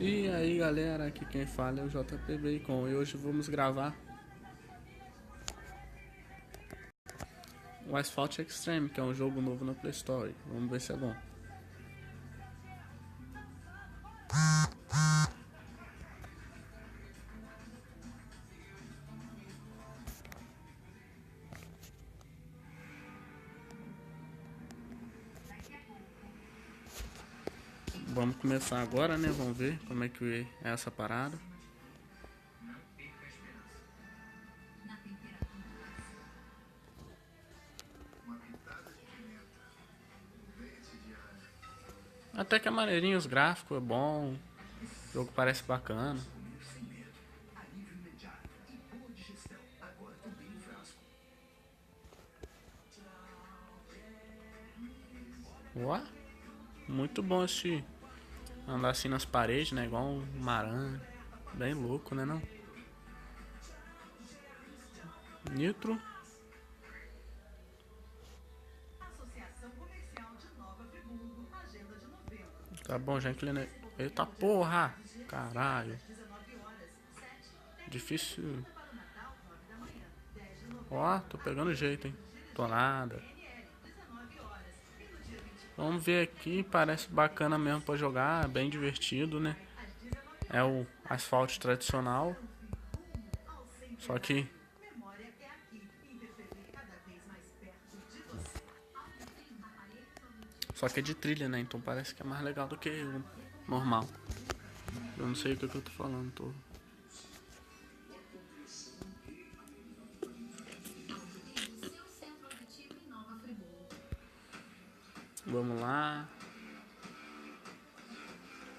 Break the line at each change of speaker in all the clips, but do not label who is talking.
E aí galera, aqui quem fala é o JP Bacon e hoje vamos gravar o Asphalt Extreme, que é um jogo novo na Play Store. Vamos ver se é bom. Vamos começar agora, né? Vamos ver como é que é essa parada. Até que é maneirinho, os gráficos é bom, o jogo parece bacana. Ué, muito bom esse andar assim nas paredes, né? Igual um aranha. Bem louco, né não? Nitro. Tá bom, já inclinei. Eita porra! Caralho. Difícil. Ó, tô pegando jeito, hein? Tô nada. Vamos ver aqui, parece bacana mesmo pra jogar, bem divertido, né? É o asfalto tradicional. Só que Só que é de trilha, né? Então parece que é mais legal do que o normal. Eu não sei o que eu tô falando, tô. Vamos lá.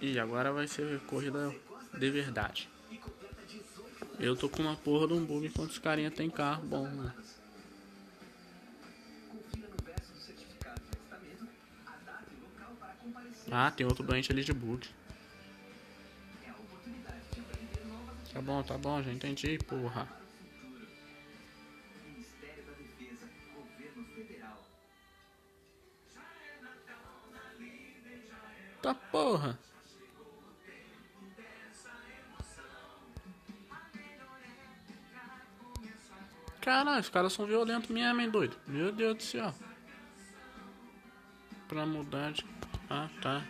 E agora vai ser corrida de verdade. Eu tô com uma porra de um bug enquanto os carinha tem carro bom, né? Ah, tem outro doente ali de bug. Tá bom, já entendi, porra. Tá porra. Caralho, os caras são violentos mesmo, hein, doido? Meu Deus do céu. Pra mudar de... Ah, tá.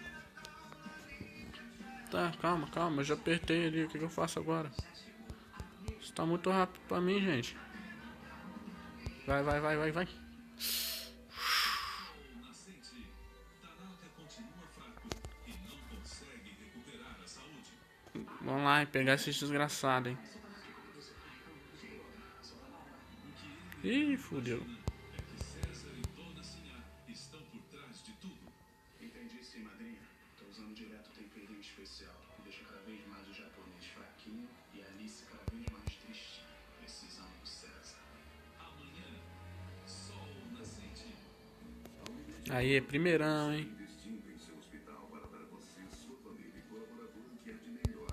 Tá, calma, calma, eu já apertei ali, o que eu faço agora? Isso tá muito rápido pra mim, gente. Vai, vai, vai, vai, vai. Vamos lá e pegar esses desgraçados, hein. Ih, fudeu.
Entendi sim, madrinha. Tô usando direto o temperinho especial, que deixa cada vez mais o japonês fraquinho e a Alice cada vez mais triste, precisando do César.
Aí, é primeirão, hein.
Investindo em seu hospital para dar a você, sua família e colaborador o que é de melhor.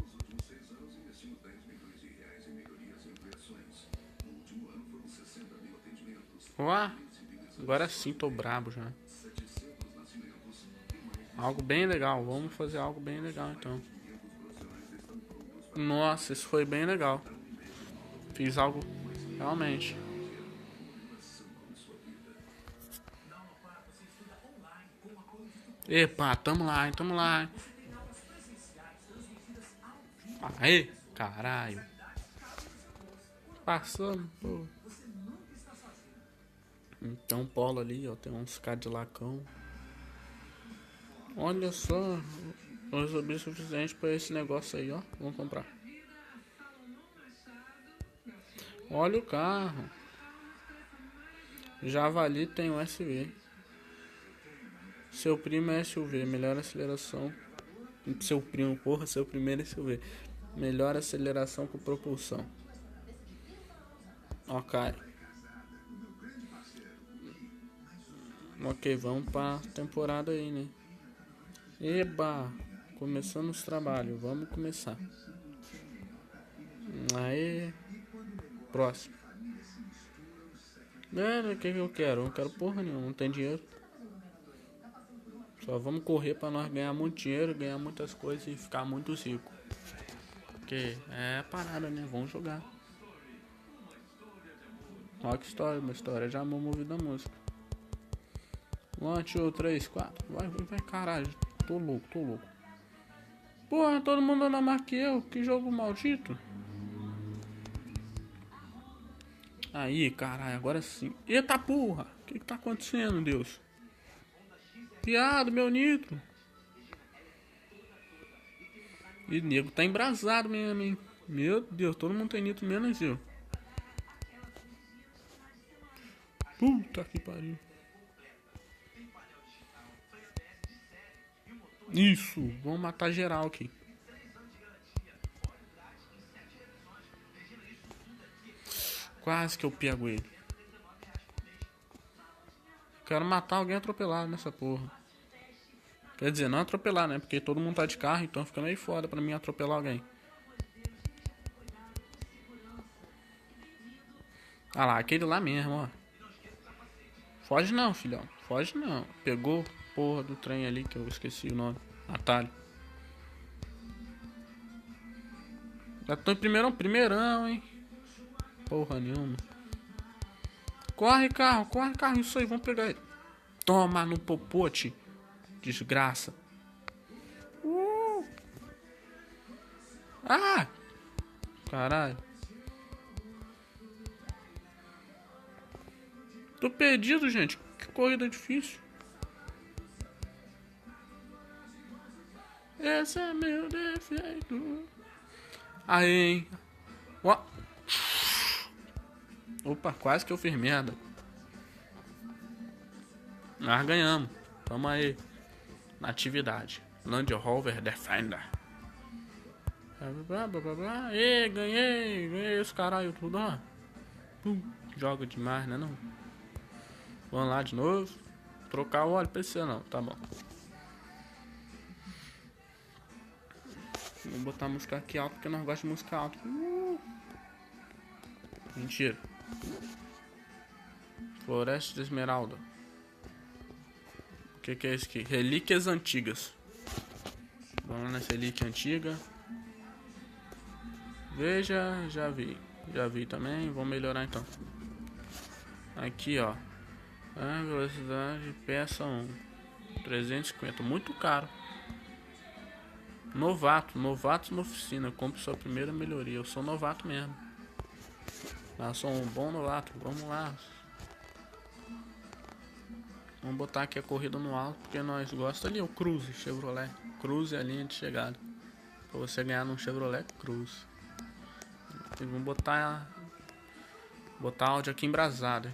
Nos últimos 6 anos, investimos 10 milhões de reais em melhorias e ampliações. No último ano, foram 60 mil atendimentos,
Ó, agora sim tô brabo já.
700 nascimentos e mais de
Algo bem legal, vamos fazer algo bem legal então. Nossa, isso foi bem legal. Fiz algo realmente. Epa, tamo lá, hein, tamo lá, hein. Aê, caralho. Passando, pô. Então, polo ali, ó, tem uns Cadillacão. Olha só, eu resolvi o suficiente pra esse negócio aí, ó. Vamos comprar. Olha o carro. Javali tem um SV. Seu primo é SUV, melhor aceleração. Seu primo, porra, seu primeiro SUV. Melhor aceleração com propulsão. Ok. Ok, vamos pra temporada aí, né? Eba! Começando os trabalhos, vamos começar. Aí. Próximo. O que eu quero? Eu não quero porra nenhuma, não tem dinheiro. Só vamos correr pra nós ganhar muito dinheiro, ganhar muitas coisas e ficar muito rico. Porque é parada, né? Vamos jogar. Rock Story, uma história de amor movida a música. 1, 2, 3, 4. Vai, caralho. Tô louco. Porra, todo mundo anda mais que eu. Que jogo maldito. Aí, caralho, agora sim. Eita porra. O que tá acontecendo, Deus? Piado, meu nitro. E nego tá embrasado mesmo, hein? Meu Deus, todo mundo tem nitro menos eu. Puta que pariu. Isso, vamos matar geral aqui. Quase que eu pego ele. Quero matar alguém atropelado nessa porra. Quer dizer, não atropelar, né? Porque todo mundo tá de carro, então fica meio foda pra mim atropelar alguém. Ah lá, aquele lá mesmo, ó. Foge não, filhão. Foge não. Pegou porra do trem ali que eu esqueci o nome. Atalho. Já tô em primeirão, hein. Porra nenhuma. Corre, carro. Isso aí, vamos pegar ele. Toma no popote. Desgraça. Ah! Caralho. Tô perdido, gente. Que corrida difícil. Esse é meu defeito. Aí, hein. Ó. Opa, quase que eu fiz merda. Nós ganhamos. Tamo aí. Na atividade. Land Rover Defender. Ê, ganhei os caralho tudo, ó. Joga demais, né não? Vamos lá de novo. Trocar o óleo pra esse não, tá bom. Vou botar a música aqui alto porque nós gostamos de música alta. Mentira. Floresta de Esmeralda. O que é isso aqui? Relíquias antigas. Vamos lá nessa relíquia antiga. Veja, já vi também. Vamos melhorar então. Aqui, ó. A velocidade peça 1. 350. Muito caro. Novatos na oficina. Compre sua primeira melhoria. Eu sou novato mesmo. Eu sou um bom novato. Vamos lá. Vamos botar aqui a corrida no alto. Porque nós gostamos ali. O Cruze Chevrolet. Cruze é a linha de chegada. Pra você ganhar num Chevrolet Cruze. E vamos botar áudio aqui embrasado.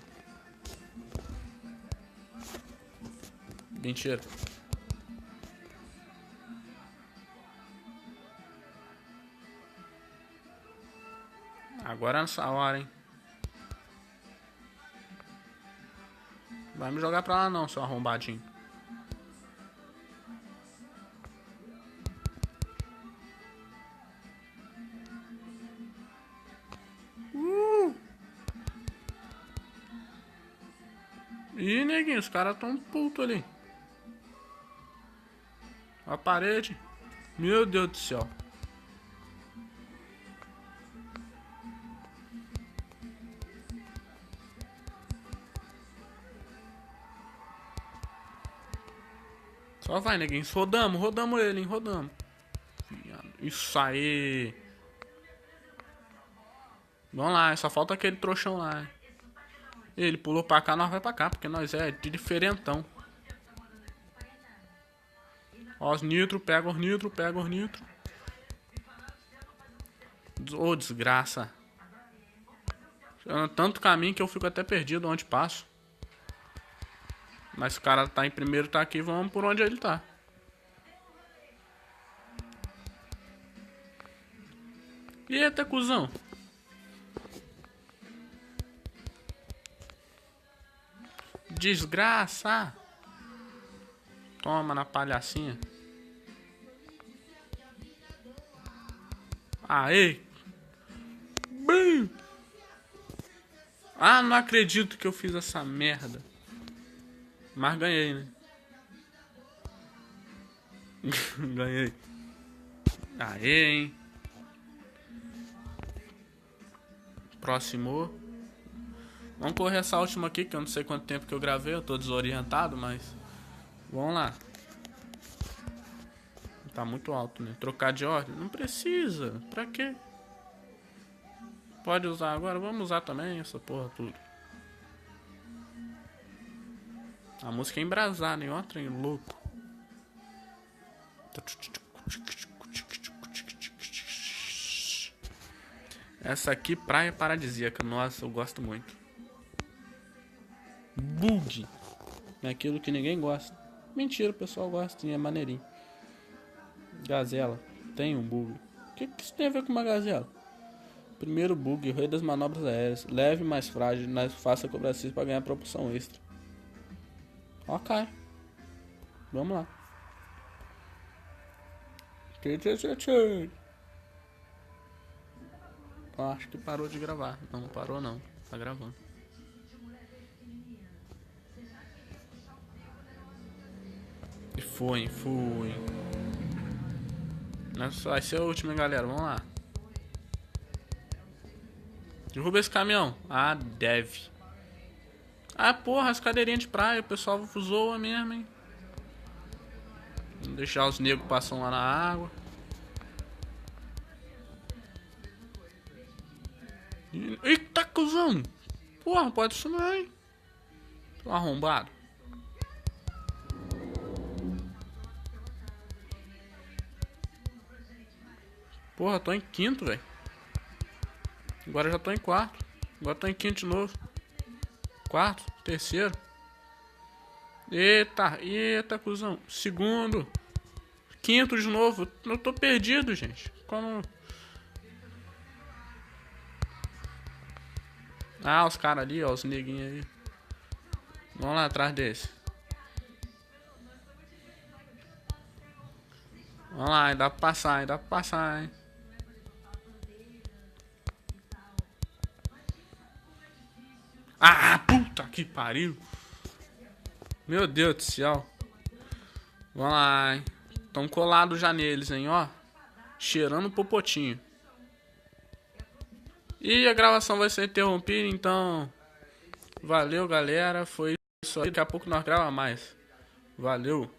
Mentira. Agora é nessa hora, hein. Vai me jogar pra lá não, seu arrombadinho. Ih, neguinho, os caras tão puto ali. A parede. Meu Deus do céu. Só vai, neguinho. Rodamos ele, hein? Rodamos. Isso aí. Vamos lá, só falta aquele trouxão lá. Ele pulou pra cá, nós vai pra cá, porque nós é de diferentão. Ó, os nitro, pega os nitro. Ô, desgraça. Tanto caminho que eu fico até perdido onde passo. Mas o cara tá em primeiro, tá aqui, vamos por onde ele tá. Eita, cuzão. Desgraça. Toma na palhacinha. Aê. Bum. Ah, não acredito que eu fiz essa merda. Mas ganhei, né? Ganhei. Aê, hein? Próximo. Vamos correr essa última aqui, que eu não sei quanto tempo que eu gravei. Eu tô desorientado, mas... Vamos lá. Tá muito alto, né? Trocar de ordem? Não precisa. Pra quê? Pode usar agora? Vamos usar também essa porra tudo. A música é embrasada, hein? Ó, trem louco. Essa aqui, praia paradisíaca. Nossa, eu gosto muito. Bug. É aquilo que ninguém gosta. Mentira, o pessoal gosta, é maneirinho. Gazela. Tem um bug. O que isso tem a ver com uma gazela? Primeiro bug, o rei das manobras aéreas. Leve, mais frágil, mas faça cobracismo para ganhar propulsão extra. Ok. Vamos lá. Acho que parou de gravar. Não parou não. Tá gravando. E foi. Essa vai ser a última, galera. Vamos lá. Derruba esse caminhão. Ah, deve. Ah, porra, as cadeirinhas de praia. O pessoal zoa mesmo, hein. Vamos deixar os negros passam lá na água. Eita, cuzão. Porra, pode sumir, hein. Tô arrombado. Porra, tô em quinto, velho. Agora já tô em quarto. Agora tô em quinto de novo. Quarto, terceiro. Eita, cuzão. Segundo. Quinto de novo. Eu tô perdido, gente. Como... Ah, os caras ali, ó. Os neguinhos aí. Vamos lá atrás desse. Vamos lá, ainda dá pra passar, hein. Ah, puta que pariu. Meu Deus do céu. Vamos lá, hein. Tão colados já neles, hein, ó. Cheirando popotinho. E a gravação vai ser interrompida, então... Valeu, galera. Foi isso aí. Daqui a pouco nós gravamos mais. Valeu.